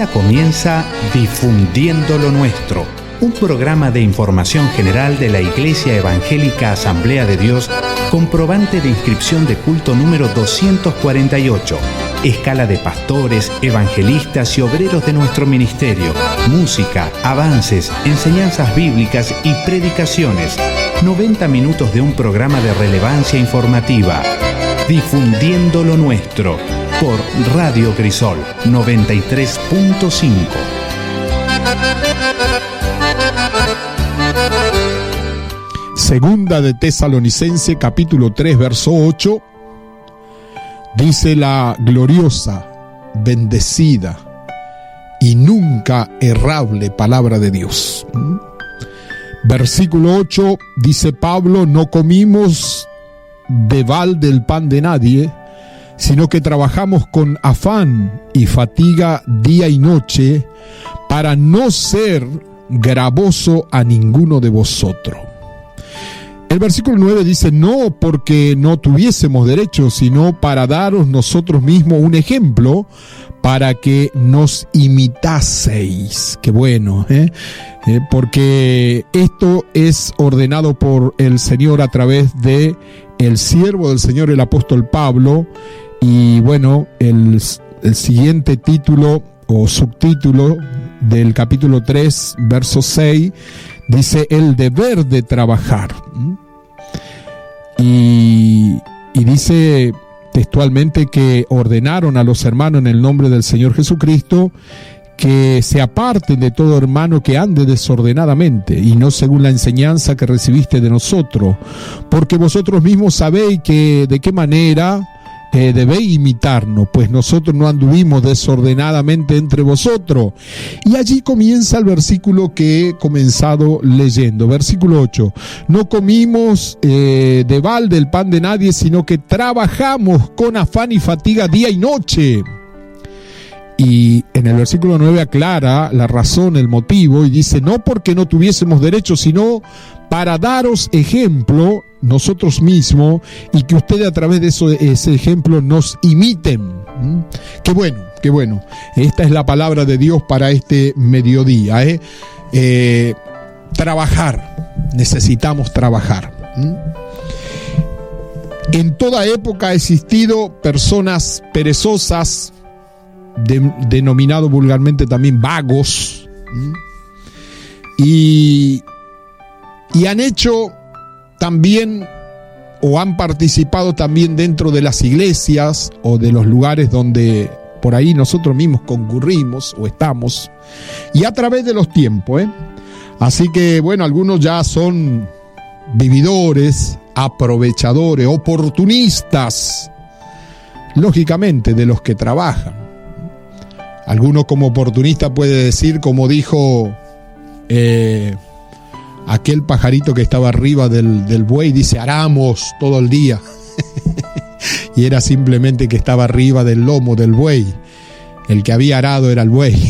Ahora comienza Difundiendo lo Nuestro, un programa de información general de la Iglesia Evangélica Asamblea de Dios, comprobante de inscripción de culto número 248, escala de pastores, evangelistas y obreros de nuestro ministerio, música, avances, enseñanzas bíblicas y predicaciones. 90 minutos de un programa de relevancia informativa. Difundiendo lo Nuestro, por Radio Crisol 93.5. Segunda de Tesalonicense, capítulo 3, verso 8, dice la gloriosa, bendecida y nunca errable palabra de Dios. Versículo 8, dice Pablo: no comimos de balde el pan de nadie, sino que trabajamos con afán y fatiga día y noche para no ser gravoso a ninguno de vosotros. El versículo 9 dice: no porque no tuviésemos derecho, sino para daros nosotros mismos un ejemplo para que nos imitaseis. Qué bueno, porque esto es ordenado por el Señor a través de el siervo del Señor, el apóstol Pablo. Y bueno, el siguiente título o subtítulo del capítulo 3, verso 6, dice el deber de trabajar. Y dice textualmente que ordenaron a los hermanos en el nombre del Señor Jesucristo que se aparten de todo hermano que ande desordenadamente y no según la enseñanza que recibiste de nosotros, porque vosotros mismos sabéis que de qué manera debéis imitarnos, pues nosotros no anduvimos desordenadamente entre vosotros. Y allí comienza el versículo que he comenzado leyendo, versículo 8. No comimos de balde el pan de nadie, sino que trabajamos con afán y fatiga día y noche. Y en el versículo 9 aclara la razón, el motivo, y dice: no porque no tuviésemos derecho, sino para daros ejemplo nosotros mismos, y que ustedes a través de ese ejemplo nos imiten. Qué bueno, qué bueno. Esta es la palabra de Dios para este mediodía. Trabajar, necesitamos trabajar. En toda época ha existido personas perezosas, denominado vulgarmente también vagos, y han hecho también o han participado también dentro de las iglesias o de los lugares donde por ahí nosotros mismos concurrimos o estamos, y a través de los tiempos, Así que bueno, algunos ya son vividores, aprovechadores, oportunistas, lógicamente, de los que trabajan. Alguno como oportunista puede decir, como dijo aquel pajarito que estaba arriba del buey, dice: aramos todo el día. Y era simplemente que estaba arriba del lomo del buey. El que había arado era el buey.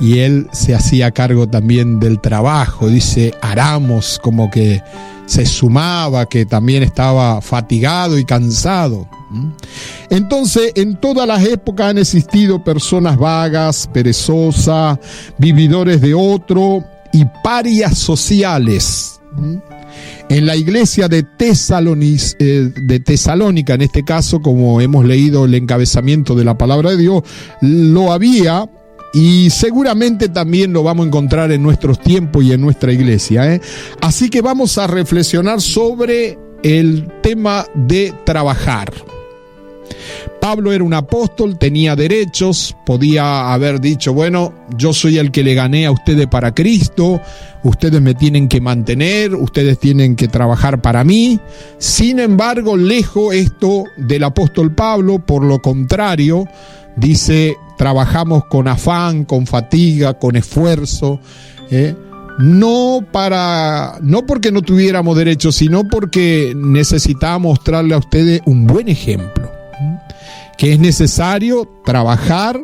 Y él se hacía cargo también del trabajo. Dice: aramos, como que se sumaba, que también estaba fatigado y cansado. Entonces, en todas las épocas han existido personas vagas, perezosas, vividores de otro y parias sociales. En la iglesia de Tesalónica, en este caso, como hemos leído el encabezamiento de la palabra de Dios, lo había, y seguramente también lo vamos a encontrar en nuestros tiempos y en nuestra iglesia. Así que vamos a reflexionar sobre el tema de trabajar. Pablo era un apóstol, tenía derechos, podía haber dicho: bueno, yo soy el que le gané a ustedes para Cristo, ustedes me tienen que mantener, ustedes tienen que trabajar para mí. Sin embargo, lejos esto del apóstol Pablo, por lo contrario, dice: trabajamos con afán, con fatiga, con esfuerzo, no porque no tuviéramos derechos, sino porque necesitábamos mostrarle a ustedes un buen ejemplo. Que es necesario trabajar,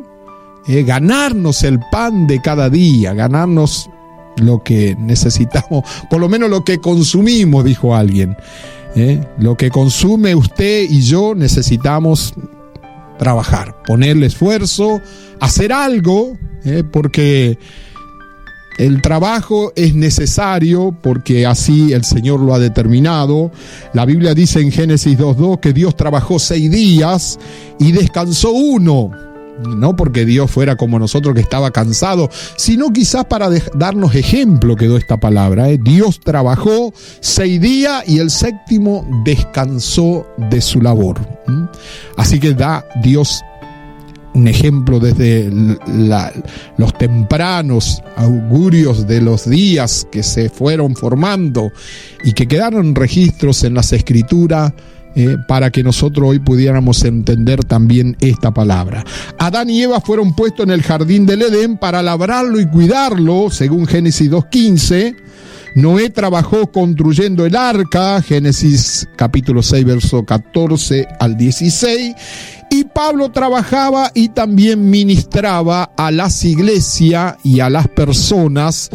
ganarnos el pan de cada día, ganarnos lo que necesitamos, por lo menos lo que consumimos, dijo alguien. Lo que consume usted y yo necesitamos trabajar, ponerle esfuerzo, hacer algo, porque el trabajo es necesario, porque así el Señor lo ha determinado. La Biblia dice en Génesis 2:2 que Dios trabajó 6 días y descansó 1. No porque Dios fuera como nosotros que estaba cansado, sino quizás para darnos ejemplo quedó esta palabra. Dios trabajó 6 días y el 7º descansó de su labor. Así que da Dios un ejemplo desde los tempranos augurios de los días que se fueron formando y que quedaron registros en las Escrituras, para que nosotros hoy pudiéramos entender también esta palabra. Adán y Eva fueron puestos en el jardín del Edén para labrarlo y cuidarlo, según Génesis 2:15. Noé trabajó construyendo el arca, Génesis capítulo 6, verso 14 al 16. Y Pablo trabajaba y también ministraba a las iglesias y a las personas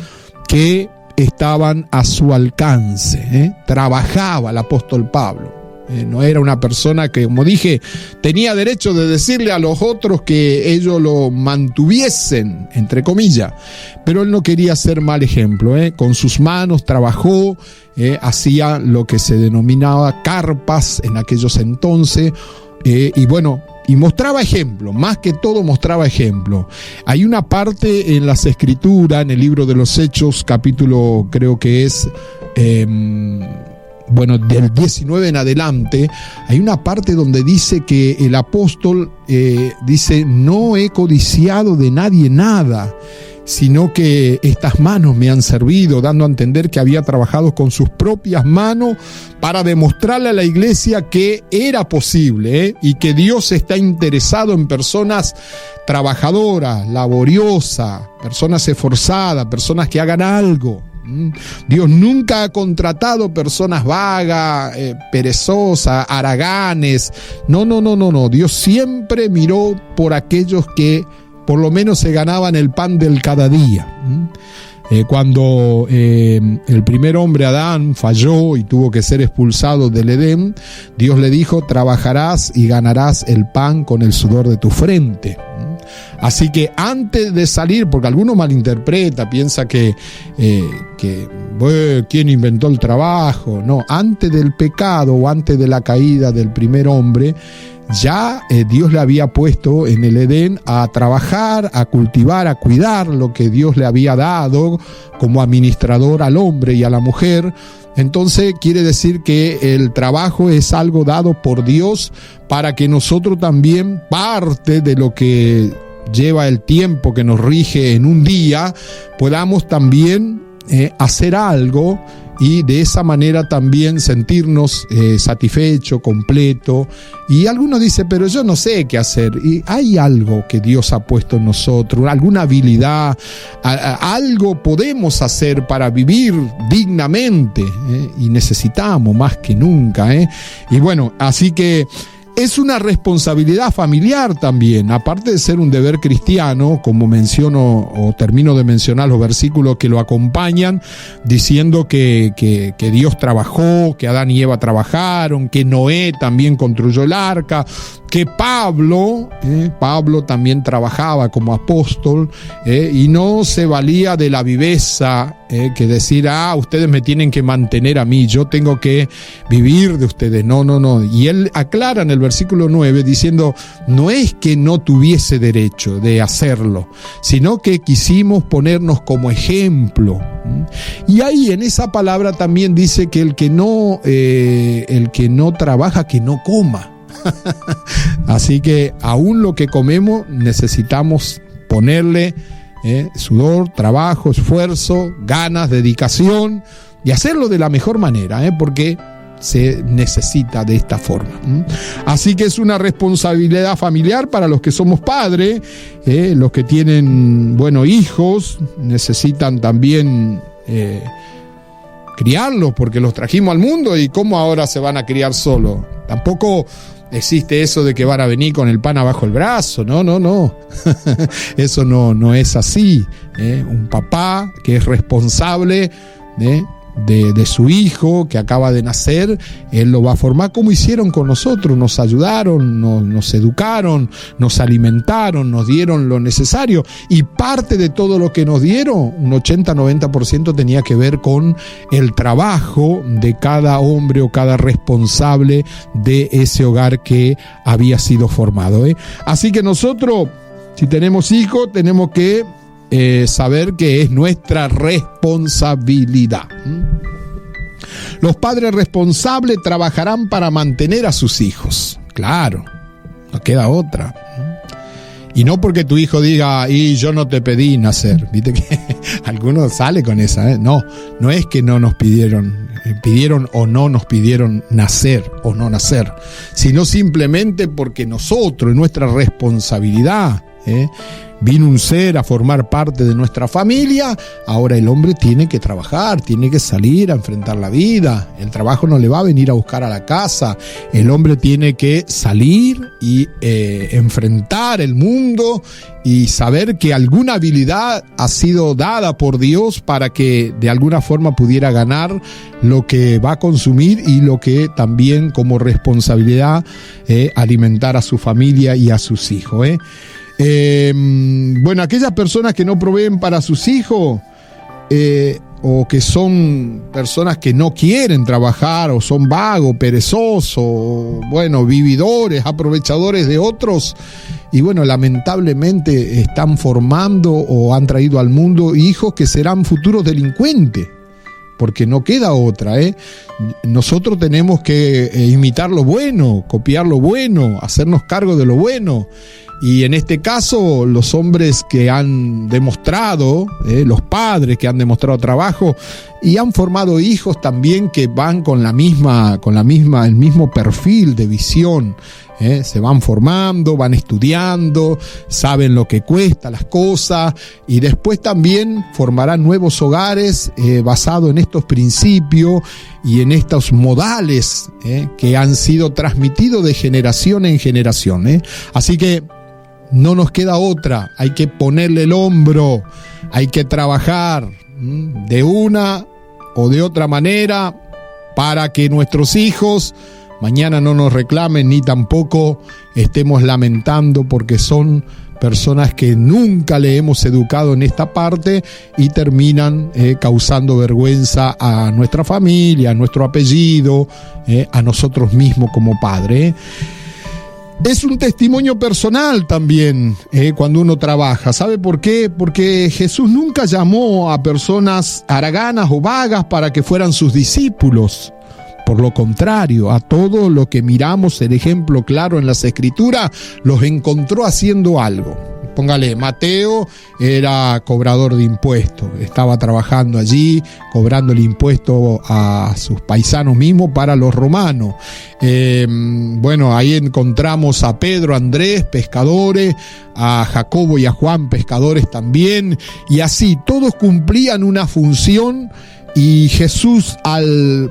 que estaban a su alcance. Trabajaba el apóstol Pablo. No era una persona que, como dije, tenía derecho de decirle a los otros que ellos lo mantuviesen, entre comillas, pero él no quería ser mal ejemplo. Con sus manos trabajó, hacía lo que se denominaba carpas en aquellos entonces, y mostraba ejemplo, más que todo mostraba ejemplo. Hay una parte en las Escrituras, en el libro de los Hechos, capítulo creo que es del 19 en adelante, hay una parte donde dice que el apóstol dice: no he codiciado de nadie nada, sino que estas manos me han servido, dando a entender que había trabajado con sus propias manos para demostrarle a la iglesia que era posible, y que Dios está interesado en personas trabajadoras, laboriosas, personas esforzadas, personas que hagan algo. Dios nunca ha contratado personas vagas, perezosas, haraganes. No. Dios siempre miró por aquellos que por lo menos se ganaban el pan del cada día. Cuando el primer hombre, Adán, falló y tuvo que ser expulsado del Edén, Dios le dijo: trabajarás y ganarás el pan con el sudor de tu frente. Así que antes de salir, porque alguno malinterpreta, piensa que ¿quién inventó el trabajo? No, antes del pecado o antes de la caída del primer hombre, ya Dios le había puesto en el Edén a trabajar, a cultivar, a cuidar lo que Dios le había dado como administrador al hombre y a la mujer. Entonces quiere decir que el trabajo es algo dado por Dios para que nosotros también, parte de lo que lleva el tiempo que nos rige en un día, podamos también hacer algo y de esa manera también sentirnos satisfechos, completos. Y algunos dicen: pero yo no sé qué hacer. Y hay algo que Dios ha puesto en nosotros, alguna habilidad, algo podemos hacer para vivir dignamente, y necesitamos más que nunca. Y bueno, así que es una responsabilidad familiar también, aparte de ser un deber cristiano, como menciono o termino de mencionar los versículos que lo acompañan, diciendo que Dios trabajó, que Adán y Eva trabajaron, que Noé también construyó el arca, que Pablo también trabajaba como apóstol, y no se valía de la viveza, que decir: ustedes me tienen que mantener a mí, yo tengo que vivir de ustedes. No. Y él aclara en el versículo 9 diciendo: no es que no tuviese derecho de hacerlo, sino que quisimos ponernos como ejemplo. Y ahí en esa palabra también dice que el que no trabaja, que no coma. Así que aún lo que comemos necesitamos ponerle sudor, trabajo, esfuerzo, ganas, dedicación, y hacerlo de la mejor manera, porque se necesita de esta forma. Así que es una responsabilidad familiar para los que somos padres, los que tienen, hijos, necesitan también criarlos, porque los trajimos al mundo, y ¿cómo ahora se van a criar solos? Tampoco existe eso de que van a venir con el pan abajo el brazo. No. Eso no es así. Un papá que es responsable de su hijo que acaba de nacer, Él lo va a formar como hicieron con nosotros. Nos ayudaron, nos educaron, nos alimentaron, nos dieron lo necesario, y parte de todo lo que nos dieron, un 80-90% tenía que ver con el trabajo de cada hombre o cada responsable de ese hogar que había sido formado, ¿eh? Así que nosotros, si tenemos hijos, tenemos que saber que es nuestra responsabilidad. Los padres responsables trabajarán para mantener a sus hijos. Claro, no queda otra. Y no porque tu hijo diga, y yo no te pedí nacer. Viste que algunos sale con esa, ¿eh? No es que no nos pidieron o no nos pidieron nacer o no nacer, sino simplemente porque nosotros, en nuestra responsabilidad, vino un ser a formar parte de nuestra familia. Ahora el hombre tiene que trabajar, tiene que salir a enfrentar la vida. El trabajo no le va a venir a buscar a la casa. El hombre tiene que salir y enfrentar el mundo y saber que alguna habilidad ha sido dada por Dios para que de alguna forma pudiera ganar lo que va a consumir y lo que también como responsabilidad alimentar a su familia y a sus hijos, Bueno, aquellas personas que no proveen para sus hijos o que son personas que no quieren trabajar o son vagos, perezosos, bueno, vividores, aprovechadores de otros, y bueno, lamentablemente están formando o han traído al mundo hijos que serán futuros delincuentes, porque no queda otra, Nosotros tenemos que imitar lo bueno, copiar lo bueno, hacernos cargo de lo bueno. Y en este caso, los hombres que han demostrado, los padres que han demostrado trabajo y han formado hijos también que van con el mismo perfil de visión, se van formando, van estudiando, saben lo que cuesta las cosas, y después también formarán nuevos hogares basados en estos principios y en estos modales que han sido transmitidos de generación en generación. Así que no nos queda otra, hay que ponerle el hombro, hay que trabajar de una o de otra manera para que nuestros hijos mañana no nos reclamen ni tampoco estemos lamentando porque son personas que nunca le hemos educado en esta parte y terminan causando vergüenza a nuestra familia, a nuestro apellido, a nosotros mismos como padres. Es un testimonio personal también cuando uno trabaja. ¿Sabe por qué? Porque Jesús nunca llamó a personas haraganas o vagas para que fueran sus discípulos. Por lo contrario, a todo lo que miramos, el ejemplo claro en las Escrituras, los encontró haciendo algo. Póngale, Mateo era cobrador de impuestos, estaba trabajando allí, cobrando el impuesto a sus paisanos mismos para los romanos. Bueno, ahí encontramos a Pedro, Andrés, pescadores, a Jacobo y a Juan, pescadores también, y así, todos cumplían una función, y Jesús al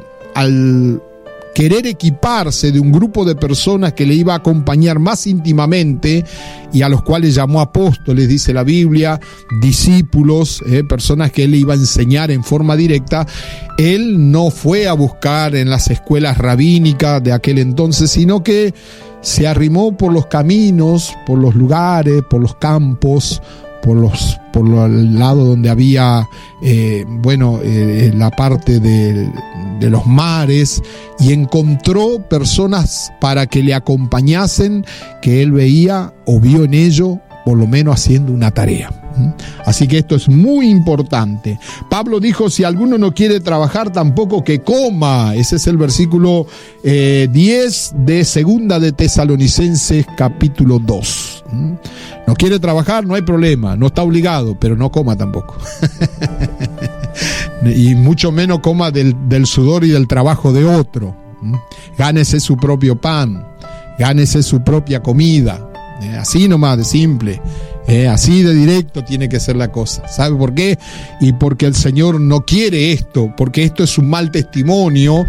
querer equiparse de un grupo de personas que le iba a acompañar más íntimamente y a los cuales llamó apóstoles, dice la Biblia, discípulos, personas que él iba a enseñar en forma directa. Él no fue a buscar en las escuelas rabínicas de aquel entonces, sino que se arrimó por los caminos, por los lugares, por los campos, por los lados donde había la parte de los mares, y encontró personas para que le acompañasen, que él veía o vio en ello por lo menos haciendo una tarea. Así que esto es muy importante. Pablo dijo, si alguno no quiere trabajar, tampoco que coma. Ese es el versículo 10 de Segunda de Tesalonicenses capítulo 2. No quiere trabajar, no hay problema, no está obligado, pero no coma tampoco. Y mucho menos coma del sudor y del trabajo de otro. Gánese su propio pan, gánese su propia comida. Así nomás de simple, así de directo tiene que ser la cosa. ¿Sabe por qué? Y porque el Señor no quiere esto, porque esto es un mal testimonio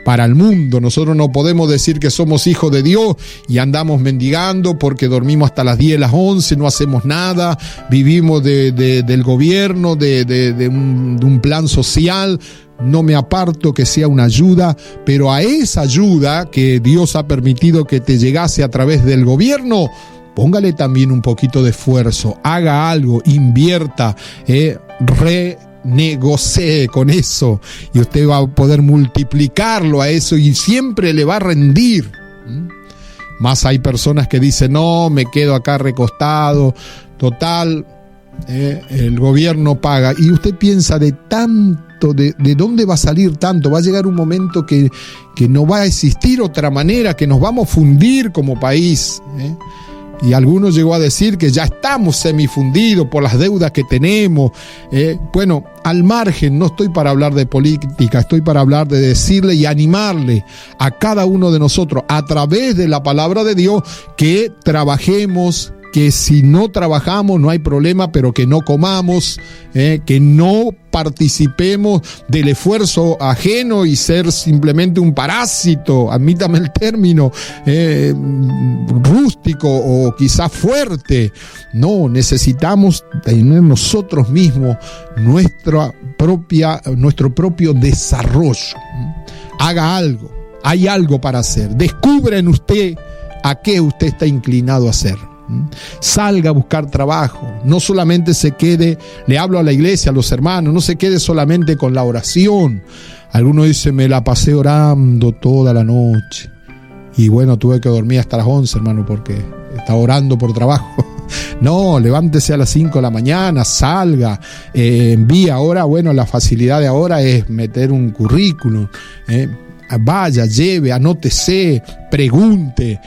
para el mundo. Nosotros no podemos decir que somos hijos de Dios y andamos mendigando porque dormimos hasta las 10, las 11, no hacemos nada, vivimos del gobierno, de un plan social. no me aparto, que sea una ayuda, pero a esa ayuda que Dios ha permitido que te llegase a través del gobierno, póngale también un poquito de esfuerzo, haga algo, invierta, negocie con eso y usted va a poder multiplicarlo a eso y siempre le va a rendir. Más hay personas que dicen, no, me quedo acá recostado, total, el gobierno paga. Y usted piensa de tanto, de dónde va a salir tanto. Va a llegar un momento que no va a existir otra manera, que nos vamos a fundir como país. Y algunos llegó a decir que ya estamos semifundidos por las deudas que tenemos. Bueno, al margen, no estoy para hablar de política, estoy para hablar de decirle y animarle a cada uno de nosotros a través de la palabra de Dios que trabajemos, que si no trabajamos no hay problema, pero que no comamos, que no participemos del esfuerzo ajeno y ser simplemente un parásito, admítame el término, rústico o quizás fuerte. No, necesitamos tener nosotros mismos nuestro propio desarrollo. Haga algo, hay algo para hacer. Descubra en usted a qué usted está inclinado a hacer. Salga a buscar trabajo, no solamente se quede, le hablo a la iglesia, a los hermanos, no se quede solamente con la oración. Algunos dicen, me la pasé orando toda la noche y bueno, tuve que dormir hasta las 11, hermano, porque estaba orando por trabajo. No, levántese a las 5 de la mañana, salga, envía. Ahora, bueno, la facilidad de ahora es meter un currículum, vaya, lleve, anótese, pregunte.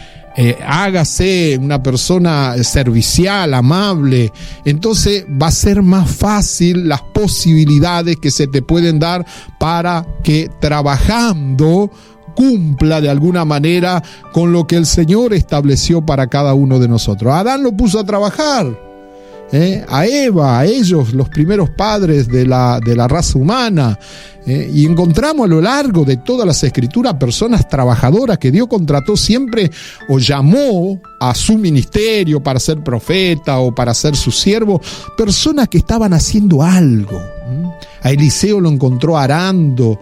Hágase una persona servicial, amable. Entonces va a ser más fácil las posibilidades que se te pueden dar para que trabajando cumpla de alguna manera con lo que el Señor estableció para cada uno de nosotros. Adán lo puso a trabajar, a Eva, a ellos, los primeros padres de la raza humana. Y encontramos a lo largo de todas las escrituras personas trabajadoras que Dios contrató siempre o llamó a su ministerio para ser profeta o para ser su siervo, personas que estaban haciendo algo. A Eliseo lo encontró arando,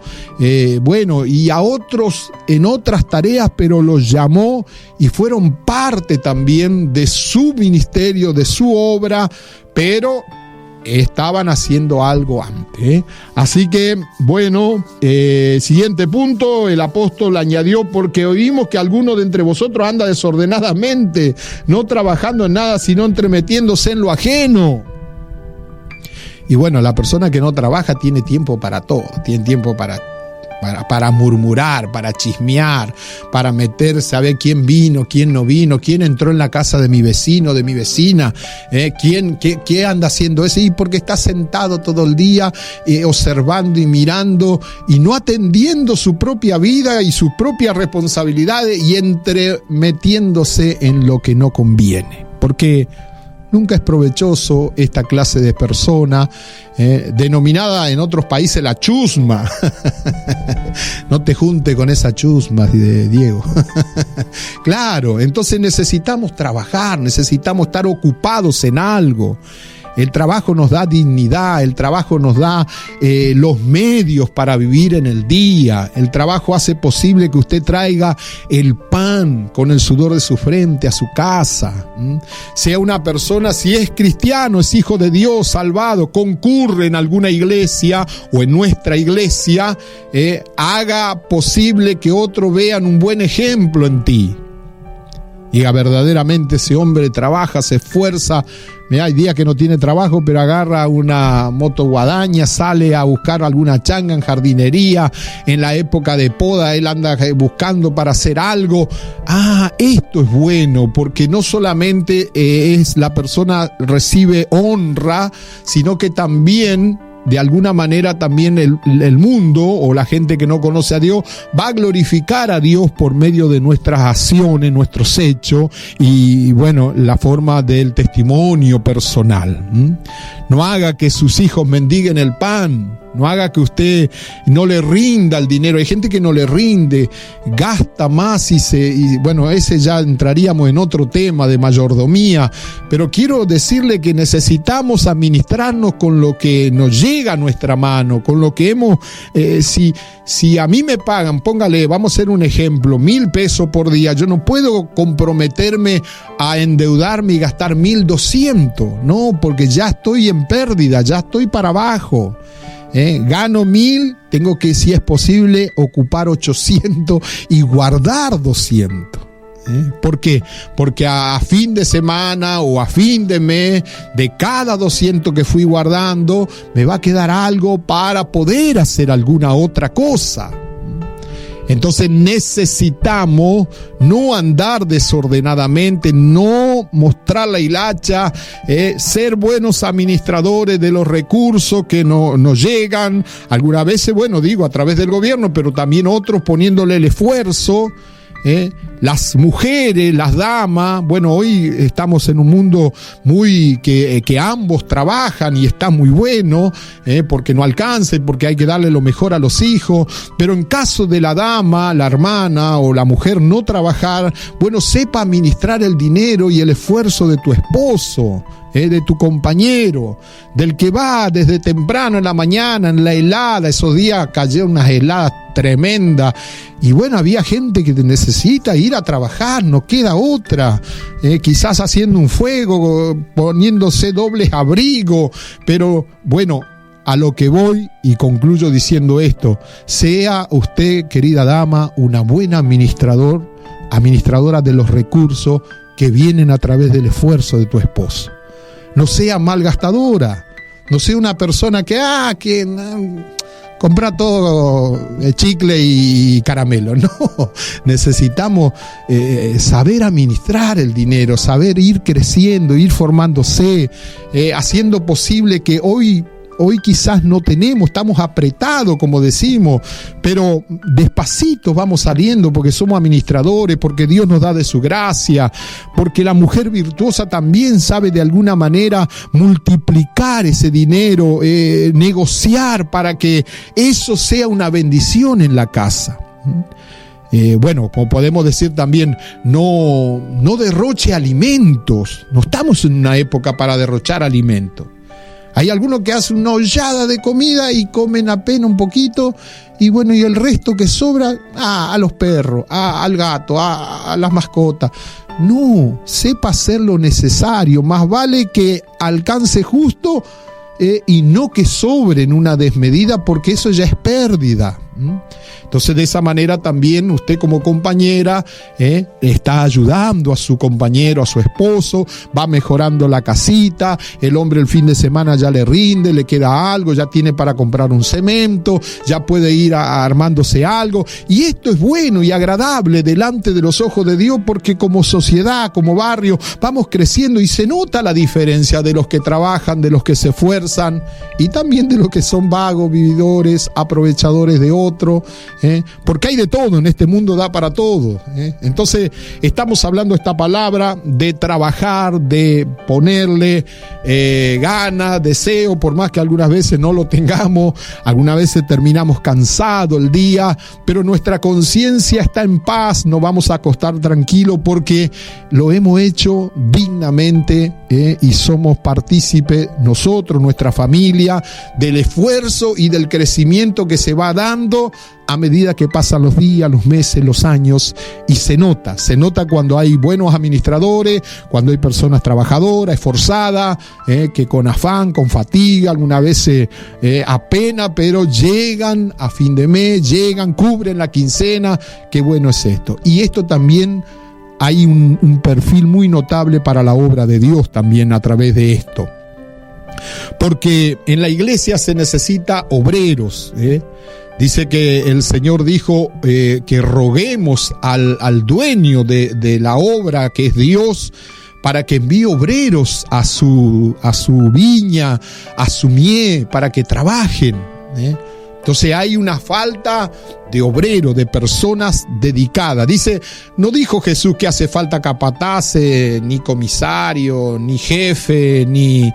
bueno, y a otros en otras tareas, pero los llamó y fueron parte también de su ministerio, de su obra, pero estaban haciendo algo antes. Así que, bueno, siguiente punto, el apóstol añadió, porque oímos que alguno de entre vosotros anda desordenadamente, no trabajando en nada, sino entremetiéndose en lo ajeno. Y bueno, la persona que no trabaja tiene tiempo para todo, tiene tiempo para murmurar, para chismear, para meterse a ver quién vino, quién no vino, quién entró en la casa de mi vecino, de mi vecina, qué anda haciendo ese, y porque está sentado todo el día observando y mirando y no atendiendo su propia vida y sus propias responsabilidades y entremetiéndose en lo que no conviene. Porque nunca es provechoso esta clase de persona, denominada en otros países la chusma. No te junte con esa chusma, Diego. Claro, entonces necesitamos trabajar, necesitamos estar ocupados en algo. El trabajo nos da dignidad, el trabajo nos da los medios para vivir en el día. El trabajo hace posible que usted traiga el pan con el sudor de su frente a su casa. Sea una persona, si es cristiano, es hijo de Dios, salvado, concurre en alguna iglesia o en nuestra iglesia, haga posible que otros vean un buen ejemplo en ti. Y verdaderamente ese hombre trabaja, se esfuerza. Mira, hay días que no tiene trabajo, pero agarra una moto guadaña, sale a buscar alguna changa en jardinería. En la época de poda, él anda buscando para hacer algo. Esto es bueno, porque no solamente es la persona recibe honra, sino que también, de alguna manera, también el mundo o la gente que no conoce a Dios va a glorificar a Dios por medio de nuestras acciones, nuestros hechos y, bueno, la forma del testimonio personal. no haga que sus hijos mendiguen el pan, no haga que usted no le rinda el dinero. Hay gente que no le rinde, gasta más y bueno, ese ya entraríamos en otro tema de mayordomía, pero quiero decirle que necesitamos administrarnos con lo que nos llega a nuestra mano, con lo que hemos, si a mí me pagan, póngale, vamos a hacer un ejemplo, 1,000 pesos por día, yo no puedo comprometerme a endeudarme y gastar 1,200, no, porque ya estoy en pérdida, ya estoy para abajo. Gano 1,000, tengo que, si es posible, ocupar 800 y guardar 200. ¿Por qué? Porque a fin de semana o a fin de mes, de cada 200 que fui guardando, me va a quedar algo para poder hacer alguna otra cosa. Entonces necesitamos no andar desordenadamente, no mostrar la hilacha, ser buenos administradores de los recursos que nos llegan, algunas veces, bueno, digo, a través del gobierno, pero también otros poniéndole el esfuerzo. Las mujeres, las damas, bueno, hoy estamos en un mundo muy que ambos trabajan y está muy bueno, porque no alcanza y porque hay que darle lo mejor a los hijos, pero en caso de la dama, la hermana o la mujer no trabajar, bueno, sepa administrar el dinero y el esfuerzo de tu esposo, de tu compañero, del que va desde temprano en la mañana, en la helada. Esos días cayeron unas heladas tremendas y bueno, había gente que necesita ir a trabajar, no queda otra, quizás haciendo un fuego, poniéndose dobles abrigos, pero bueno, a lo que voy y concluyo diciendo esto: sea usted, querida dama, una buena administradora de los recursos que vienen a través del esfuerzo de tu esposo. No sea malgastadora, no sea una persona que compra todo chicle y caramelo. No, necesitamos saber administrar el dinero, saber ir creciendo, ir formándose, haciendo posible que hoy quizás no tenemos, estamos apretados, como decimos, pero despacito vamos saliendo porque somos administradores, porque Dios nos da de su gracia, porque la mujer virtuosa también sabe de alguna manera multiplicar ese dinero, negociar para que eso sea una bendición en la casa. Bueno, como podemos decir también, no derroche alimentos, no estamos en una época para derrochar alimentos. Hay algunos que hacen una ollada de comida y comen apenas un poquito y bueno, y el resto que sobra, a los perros, al gato, a las mascotas. No, sepa hacer lo necesario, más vale que alcance justo y no que sobre en una desmedida, porque eso ya es pérdida. Entonces, de esa manera también usted como compañera está ayudando a su compañero, a su esposo, va mejorando la casita, el hombre el fin de semana ya le rinde, le queda algo, ya tiene para comprar un cemento, ya puede ir armándose algo, y esto es bueno y agradable delante de los ojos de Dios, porque como sociedad, como barrio, vamos creciendo y se nota la diferencia de los que trabajan, de los que se esfuerzan y también de los que son vagos, vividores, aprovechadores de otro. Porque hay de todo, en este mundo da para todo. Entonces estamos hablando esta palabra de trabajar, de ponerle ganas, deseo, por más que algunas veces no lo tengamos, algunas veces terminamos cansados el día, pero nuestra conciencia está en paz, nos vamos a acostar tranquilos porque lo hemos hecho dignamente y somos partícipes nosotros, nuestra familia, del esfuerzo y del crecimiento que se va dando a medida que pasan los días, los meses, los años, y se nota cuando hay buenos administradores, cuando hay personas trabajadoras, esforzadas, que con afán, con fatiga, algunas veces apenas, pero llegan a fin de mes, cubren la quincena. Qué bueno es esto. Y esto también hay un perfil muy notable para la obra de Dios también a través de esto. Porque en la iglesia se necesita obreros, Dice que el Señor dijo que roguemos al dueño de la obra, que es Dios, para que envíe obreros a su viña, a su mies, para que trabajen. Entonces hay una falta de obrero, de personas dedicadas. No dijo Jesús que hace falta capataces, ni comisario, ni jefe, ni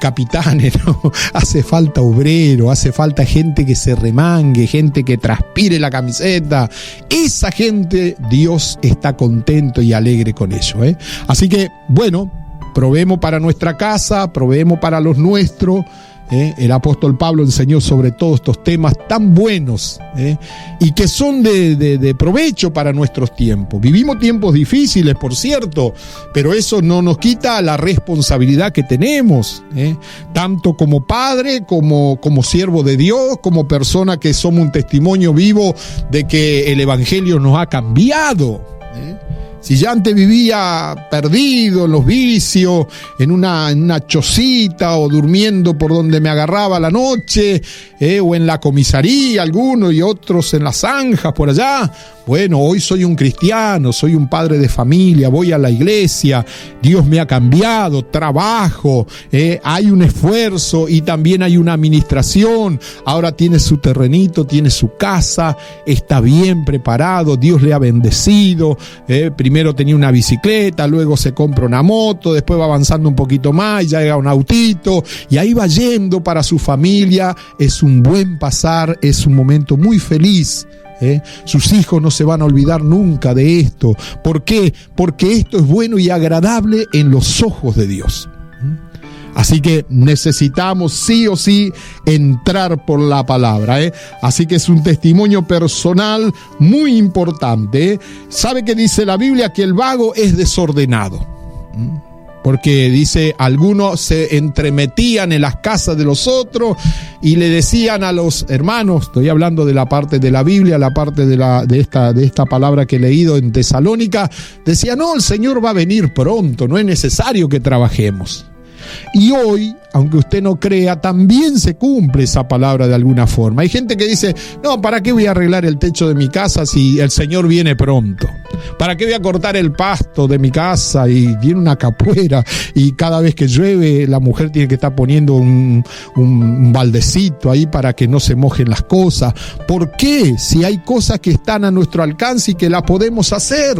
capitanes, no. Hace falta obrero, hace falta gente que se remangue, gente que transpire la camiseta. Esa gente, Dios está contento y alegre con ello, ¿eh? Así que, bueno, proveemos para nuestra casa, proveemos para los nuestros. El apóstol Pablo enseñó sobre todos estos temas tan buenos y que son de provecho para nuestros tiempos. Vivimos tiempos difíciles, por cierto, pero eso no nos quita la responsabilidad que tenemos, tanto como padre, como siervo de Dios, como persona que somos un testimonio vivo de que el evangelio nos ha cambiado. Si ya antes vivía perdido en los vicios, en una chocita o durmiendo por donde me agarraba la noche, o en la comisaría, algunos y otros en las zanjas por allá. Bueno, hoy soy un cristiano, soy un padre de familia, voy a la iglesia, Dios me ha cambiado, trabajo, hay un esfuerzo y también hay una administración. Ahora tiene su terrenito, tiene su casa, está bien preparado, Dios le ha bendecido. Primero tenía una bicicleta, luego se compra una moto, después va avanzando un poquito más y ya llega un autito y ahí va yendo para su familia. Es un buen pasar, es un momento muy feliz. Sus hijos no se van a olvidar nunca de esto. ¿Por qué? Porque esto es bueno y agradable en los ojos de Dios. Así que necesitamos sí o sí entrar por la palabra. Así que es un testimonio personal muy importante. ¿Sabe qué dice la Biblia? Que el vago es desordenado. Porque dice, algunos se entremetían en las casas de los otros y le decían a los hermanos, estoy hablando de la parte de la Biblia, la parte de esta palabra que he leído en Tesalónica, decía, no, el Señor va a venir pronto, no es necesario que trabajemos. Y hoy, aunque usted no crea, también se cumple esa palabra de alguna forma. Hay gente que dice, no, ¿para qué voy a arreglar el techo de mi casa si el Señor viene pronto? ¿Para qué voy a cortar el pasto de mi casa y tiene una capuera y cada vez que llueve la mujer tiene que estar poniendo un baldecito ahí para que no se mojen las cosas? ¿Por qué? Si hay cosas que están a nuestro alcance y que las podemos hacer.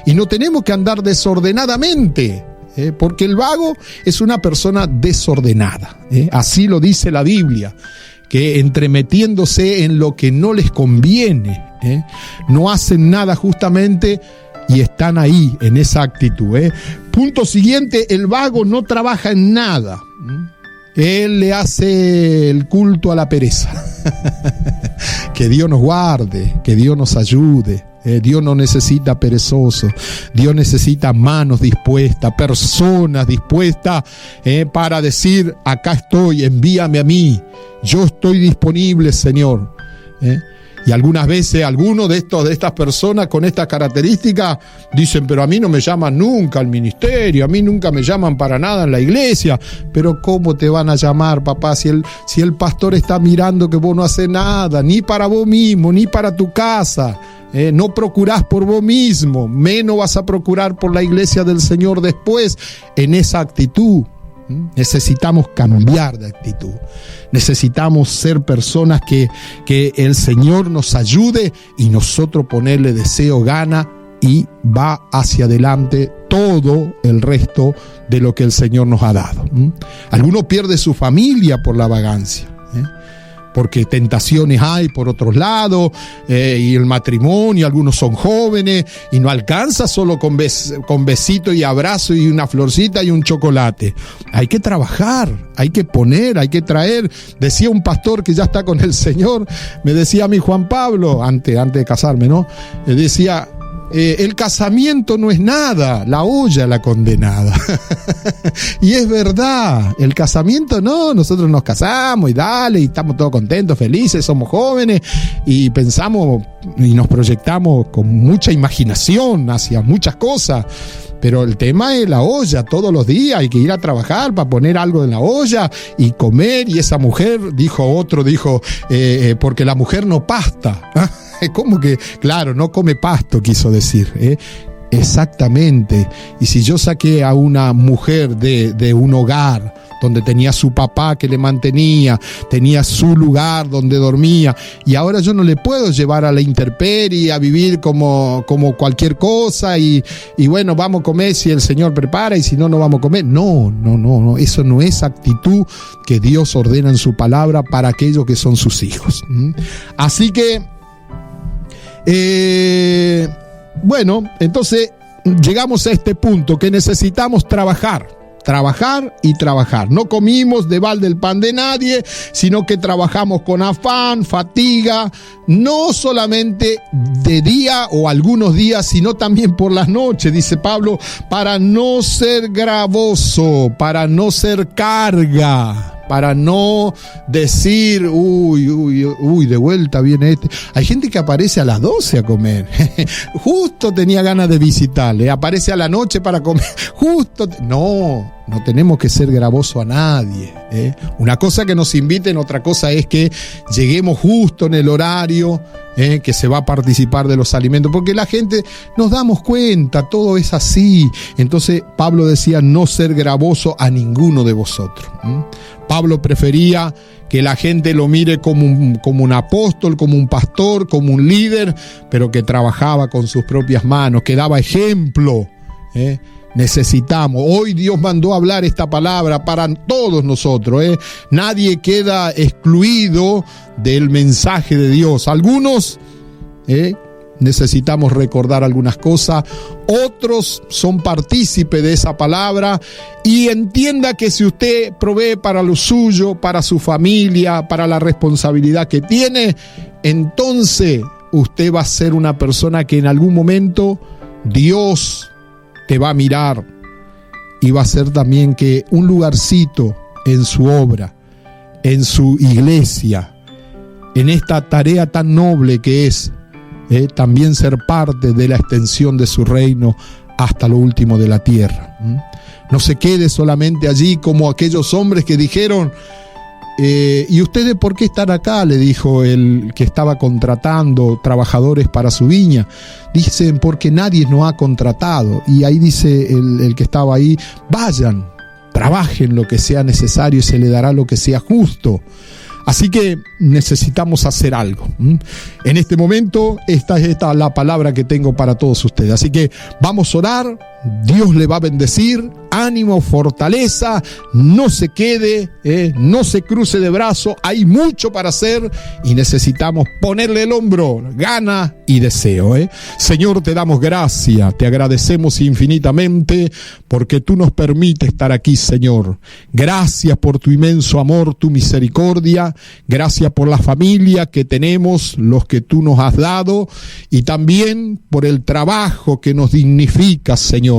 Y no tenemos que andar desordenadamente. Porque el vago es una persona desordenada, así lo dice la Biblia, que entremetiéndose en lo que no les conviene, no hacen nada justamente y están ahí en esa actitud. Punto siguiente, el vago no trabaja en nada, él le hace el culto a la pereza. Que Dios nos guarde, que Dios nos ayude. Dios no necesita perezosos, Dios necesita manos dispuestas, personas dispuestas para decir, acá estoy, envíame a mí, yo estoy disponible, Señor. Y algunas veces algunos de estas personas con estas características dicen, pero a mí no me llaman nunca al ministerio, a mí nunca me llaman para nada en la iglesia. Pero ¿cómo te van a llamar, papá, si el pastor está mirando que vos no haces nada, ni para vos mismo, ni para tu casa? No procurás por vos mismo, menos vas a procurar por la iglesia del Señor después. En esa actitud necesitamos cambiar de actitud, necesitamos ser personas que el Señor nos ayude y nosotros ponerle deseo, gana, y va hacia adelante todo el resto de lo que el Señor nos ha dado. Algunos pierden su familia por la vagancia, porque tentaciones hay por otros lados, y el matrimonio, algunos son jóvenes y no alcanza solo con besito y abrazo y una florcita y un chocolate. Hay que trabajar, hay que poner, hay que traer. Decía un pastor que ya está con el Señor, me decía a mí Juan Pablo, antes de casarme, ¿no? Decía, el casamiento no es nada, la olla la condenada. Y es verdad, el casamiento no, nosotros nos casamos y dale, y estamos todos contentos, felices, somos jóvenes y pensamos y nos proyectamos con mucha imaginación hacia muchas cosas. Pero el tema es la olla, todos los días hay que ir a trabajar para poner algo en la olla y comer. Y esa mujer, dijo, porque la mujer no pasta. ¿Cómo que? Claro, no come pasto, quiso decir. Exactamente. Y si yo saqué a una mujer de un hogar donde tenía su papá que le mantenía, tenía su lugar donde dormía, y ahora yo no le puedo llevar a la intemperie, a vivir como cualquier cosa, y bueno, vamos a comer si el Señor prepara, y si no, no vamos a comer. No, eso no es actitud que Dios ordena en su palabra para aquellos que son sus hijos. Así que, bueno, entonces llegamos a este punto que necesitamos trabajar y trabajar. No comimos de balde el pan de nadie, sino que trabajamos con afán, fatiga, no solamente de día o algunos días, sino también por las noches, dice Pablo, para no ser gravoso, para no ser carga, para no decir, uy, de vuelta viene este. Hay gente que aparece a las 12 a comer. Justo tenía ganas de visitarle. Aparece a la noche para comer. No tenemos que ser gravoso a nadie. Una cosa que nos inviten, otra cosa es que lleguemos justo en el horario que se va a participar de los alimentos, porque la gente nos damos cuenta, todo es así. Entonces Pablo decía no ser gravoso a ninguno de vosotros. Pablo prefería que la gente lo mire como un apóstol, como un pastor, como un líder, pero que trabajaba con sus propias manos, que daba ejemplo. Necesitamos, hoy Dios mandó hablar esta palabra para todos nosotros, nadie queda excluido del mensaje de Dios. Algunos necesitamos recordar algunas cosas, otros son partícipes de esa palabra, y entienda que si usted provee para lo suyo, para su familia, para la responsabilidad que tiene, entonces usted va a ser una persona que en algún momento Dios te va a mirar, y va a ser también que un lugarcito en su obra, en su iglesia, en esta tarea tan noble que es también ser parte de la extensión de su reino hasta lo último de la tierra. No se quede solamente allí como aquellos hombres que dijeron, ¿y ustedes por qué están acá?, le dijo el que estaba contratando trabajadores para su viña. Dicen, porque nadie nos ha contratado. Y ahí dice el que estaba ahí, vayan, trabajen lo que sea necesario y se le dará lo que sea justo. Así que necesitamos hacer algo. En este momento, esta es la palabra que tengo para todos ustedes. Así que vamos a orar, Dios le va a bendecir, ánimo, fortaleza, no se quede, no se cruce de brazos, hay mucho para hacer y necesitamos ponerle el hombro, gana y deseo. Señor, te damos gracias, te agradecemos infinitamente porque tú nos permites estar aquí, Señor. Gracias por tu inmenso amor, tu misericordia, gracias por la familia que tenemos, los que tú nos has dado, y también por el trabajo que nos dignifica, Señor.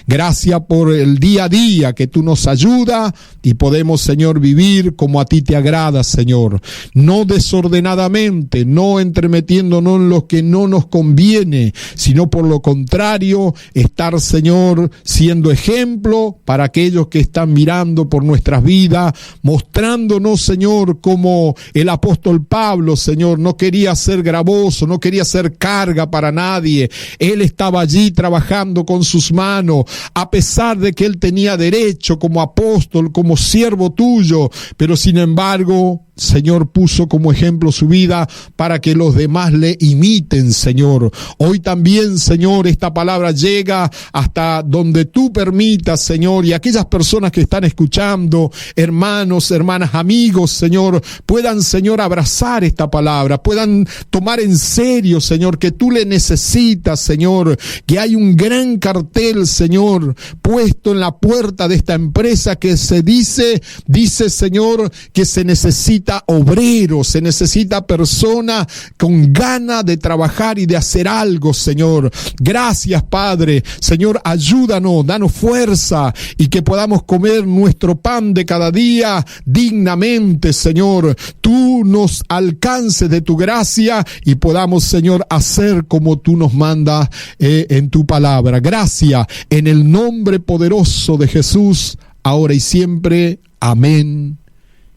Gracias por el día a día que tú nos ayudas y podemos, Señor, vivir como a ti te agrada, Señor. No desordenadamente, no entremetiéndonos en lo que no nos conviene, sino por lo contrario, estar, Señor, siendo ejemplo para aquellos que están mirando por nuestras vidas, mostrándonos, Señor, como el apóstol Pablo, Señor, no quería ser gravoso, no quería ser carga para nadie. Él estaba allí trabajando con sus manos, a pesar de que él tenía derecho como apóstol, como siervo tuyo, pero sin embargo, Señor, puso como ejemplo su vida para que los demás le imiten, Señor. Hoy también, Señor, esta palabra llega hasta donde tú permitas, Señor, y aquellas personas que están escuchando, hermanos, hermanas, amigos, Señor, puedan, Señor, abrazar esta palabra, puedan tomar en serio, Señor, que tú le necesitas, Señor, que hay un gran cartel, Señor, puesto en la puerta de esta empresa que se dice, Señor, que se necesita obrero, se necesita persona con ganas de trabajar y de hacer algo, Señor. Gracias, Padre. Señor, ayúdanos, danos fuerza y que podamos comer nuestro pan de cada día dignamente, Señor. Tú nos alcances de tu gracia y podamos, Señor, hacer como tú nos mandas en tu palabra. Gracias, en el nombre poderoso de Jesús, ahora y siempre. Amén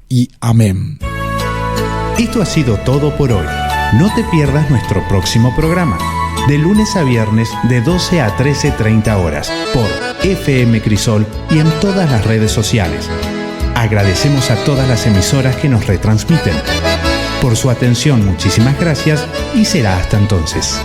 y amén. Esto ha sido todo por hoy. No te pierdas nuestro próximo programa. de lunes a viernes de 12 a 13:30 horas, por FM Crisol y en todas las redes sociales. Agradecemos a todas las emisoras que nos retransmiten. Por su atención, muchísimas gracias y será hasta entonces.